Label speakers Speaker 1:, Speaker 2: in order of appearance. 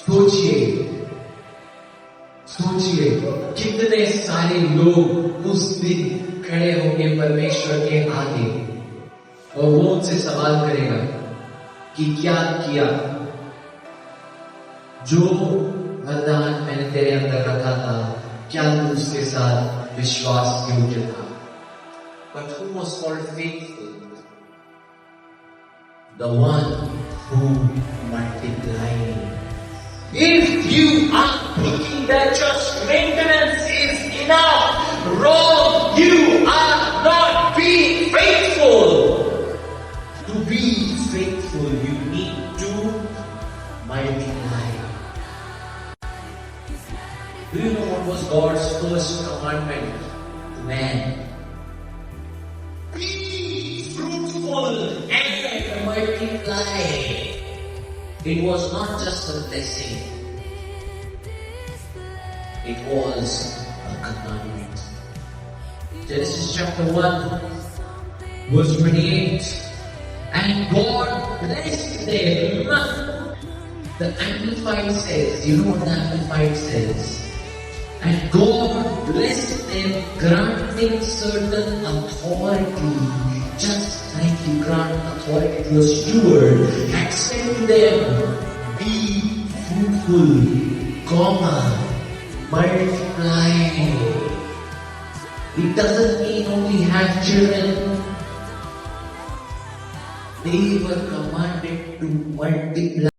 Speaker 1: सोचिए सोचिए कितने सारे लोग उस दिन खड़े होंगे परमेश्वर के आगे और वो उनसे सवाल करेगा कि क्या किया, जो वरदान मैंने तेरे अंदर रखा था, क्या तू उसके साथ विश्वास योग्य था? But who was called faithful? The one who multiplied. If you are thinking that just maintenance is enough, wrong. You are not being faithful. To be faithful, you need to multiply. Do you know what was God's first commandment to man? Be fruitful and multiply. It was not just a blessing. It was a commandment. Genesis chapter 1, verse 28. And God blessed them. The Amplified says, you know what the Amplified says? And God blessed them, granting certain authority, just like you grant authority to a steward, and said to them, be fruitful, multiply. It doesn't mean only have children. They were commanded to multiply.